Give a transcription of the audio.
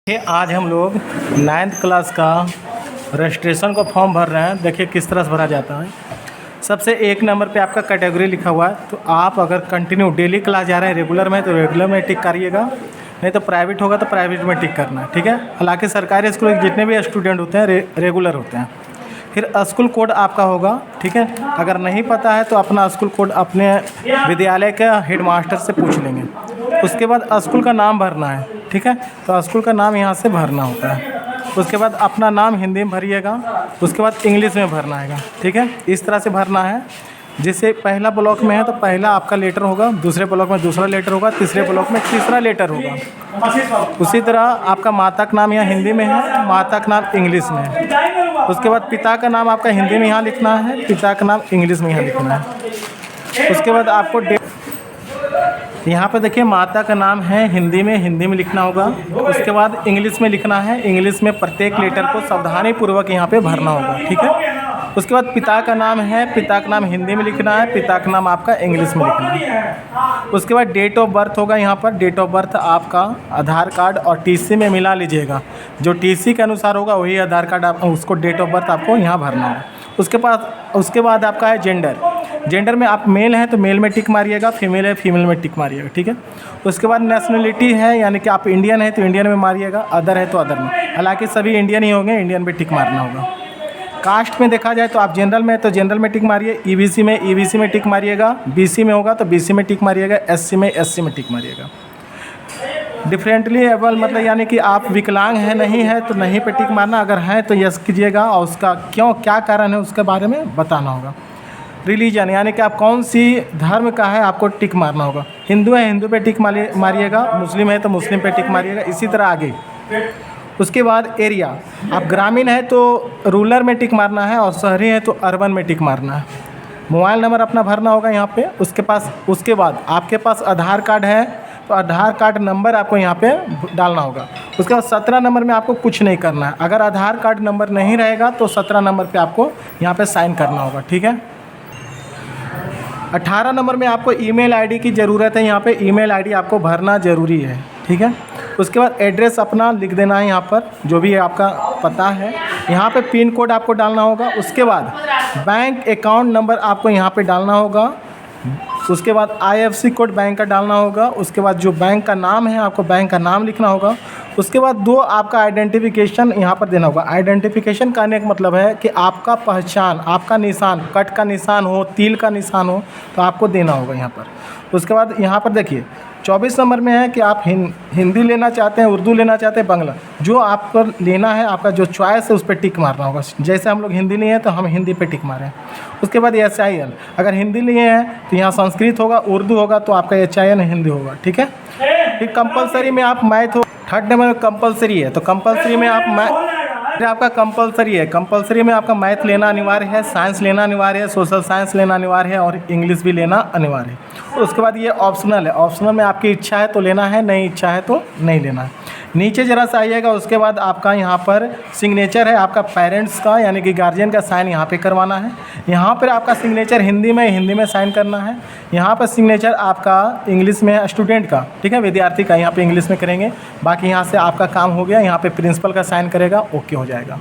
आज हम लोग 9th क्लास का रजिस्ट्रेशन का फॉर्म भर रहे हैं। देखिए किस तरह से भरा जाता है। सबसे 1 नंबर पे आपका कैटेगरी लिखा हुआ है, तो आप अगर कंटिन्यू डेली क्लास जा रहे हैं रेगुलर में तो रेगुलर में टिक करिएगा, नहीं तो प्राइवेट होगा तो प्राइवेट में टिक करना है। ठीक है। हालांकि सरकारी स्कूल के जितने भी स्टूडेंट होते हैं रेगुलर होते हैं। फिर स्कूल कोड आपका होगा। ठीक है। अगर नहीं पता है तो अपना स्कूल कोड अपने विद्यालय के हेडमास्टर से पूछ लेंगे। उसके बाद स्कूल का नाम भरना है। ठीक है। तो स्कूल का नाम यहाँ से भरना होता है। उसके बाद अपना नाम हिंदी में भरिएगा, उसके बाद इंग्लिश में भरना है। ठीक है। इस तरह से भरना है। जैसे पहला ब्लॉक में है तो पहला आपका लेटर होगा, दूसरे ब्लॉक में दूसरा लेटर होगा, तीसरे ब्लॉक में तीसरा लेटर होगा। उसी तरह आपका माता का नाम यहाँ हिंदी में है, माता का नाम इंग्लिश में है। उसके बाद पिता का नाम आपका हिंदी में यहाँ लिखना है, पिता का नाम इंग्लिश में यहाँ लिखना है। उसके बाद आपको यहाँ पे देखिए माता का नाम है हिंदी में लिखना होगा। उसके बाद इंग्लिश में लिखना है, इंग्लिश में प्रत्येक लेटर को सावधानीपूर्वक यहाँ पे भरना होगा। ठीक है। उसके बाद पिता का नाम है, पिता का नाम हिंदी में लिखना है, पिता का नाम आपका इंग्लिश में लिखना है। उसके बाद डेट ऑफ बर्थ होगा। यहाँ पर डेट ऑफ बर्थ आपका आधार कार्ड और टीसी में मिला लीजिएगा। जो टीसी के अनुसार होगा वही आधार कार्ड आप उसको डेट ऑफ बर्थ आपको यहाँ भरना होगा। उसके बाद आपका है जेंडर में आप मेल हैं तो मेल में टिक मारिएगा, फीमेल है फीमेल में टिक मारिएगा। ठीक है। उसके बाद नेशनलिटी है, यानी कि आप इंडियन है तो इंडियन में मारिएगा, अदर है तो अदर में। हालांकि सभी इंडियन ही होंगे, इंडियन पे टिक मारना होगा। कास्ट में देखा जाए तो आप जनरल में तो जनरल में टिक मारिए, ईबीसी में टिक मारिएगा, बीसी में होगा तो बीसी में टिक मारिएगा, एससी में टिक मारिएगा। डिफरेंटली एबल मतलब यानी कि आप विकलांग हैं नहीं है तो नहीं पे टिक मारना, अगर हैं तो यस कीजिएगा और उसका क्या कारण है उसके बारे में बताना होगा। रिलीजन यानी कि आप कौन सी धर्म का है आपको टिक मारना होगा। हिंदू है हिंदू पे टिक मारिएगा, मुस्लिम है तो मुस्लिम पे टिक मारिएगा, इसी तरह आगे। उसके बाद एरिया, आप ग्रामीण है तो रूरल में टिक मारना है और शहरी है तो अर्बन में टिक मारना है। मोबाइल नंबर अपना भरना होगा यहाँ पे। उसके बाद आपके पास आधार कार्ड है तो आधार कार्ड नंबर आपको यहाँ पे डालना होगा। उसके बाद 17 नंबर में आपको कुछ नहीं करना है। अगर आधार कार्ड नंबर नहीं रहेगा तो 17 नंबर पे आपको यहाँ पे साइन करना होगा। ठीक है। 18 नंबर में आपको ईमेल आईडी की ज़रूरत है। यहाँ पे ईमेल आईडी आपको भरना ज़रूरी है। ठीक है। उसके बाद एड्रेस अपना लिख देना है यहाँ पर, जो भी आपका पता है। यहाँ पे पिन कोड आपको डालना होगा। उसके बाद बैंक अकाउंट नंबर आपको यहाँ पे डालना होगा। उसके बाद IFSC कोड बैंक का डालना होगा। उसके बाद जो बैंक का नाम है आपको बैंक का नाम लिखना होगा। उसके बाद 2 आपका आइडेंटिफिकेशन यहाँ पर देना होगा। आइडेंटिफिकेशन करने का मतलब है कि आपका पहचान, आपका निशान, कट का निशान हो, तिल का निशान हो तो आपको देना होगा यहाँ पर। उसके बाद यहाँ पर देखिए 24 नंबर में है कि आप हिंदी लेना चाहते हैं, उर्दू लेना चाहते हैं, बांग्ला, जो आपको लेना है आपका जो चॉइस है उस पर टिक मारना होगा। जैसे हम लोग हिंदी लिए हैं तो हम हिंदी पे टिक मारें। उसके बाद SIL, अगर हिंदी लिए हैं तो यहाँ संस्कृत होगा, उर्दू होगा तो आपका HIL हिंदी होगा। ठीक है। फिर कंपलसरी में आप मैथ हो, 3rd नंबर में कंपलसरी है तो कंपलसरी में आप आपका कंपलसरी में आपका मैथ लेना अनिवार्य है, साइंस लेना अनिवार्य है, सोशल साइंस लेना अनिवार्य है और इंग्लिश भी लेना अनिवार्य है। उसके बाद ये ऑप्शनल है। ऑप्शनल में आपकी इच्छा है तो लेना है, नहीं इच्छा है तो नहीं लेना है। नीचे ज़रा सा आइएगा। उसके बाद आपका यहाँ पर सिग्नेचर है आपका पेरेंट्स का, यानी कि गार्जियन का साइन यहाँ पे करवाना है। यहाँ पर आपका सिग्नेचर हिंदी में साइन करना है। यहाँ पर सिग्नेचर आपका इंग्लिश में है स्टूडेंट का, ठीक है, विद्यार्थी का, यहाँ पे इंग्लिश में करेंगे। बाकी यहाँ से आपका काम हो गया। यहाँ पे प्रिंसिपल का साइन करेगा, ओके हो जाएगा।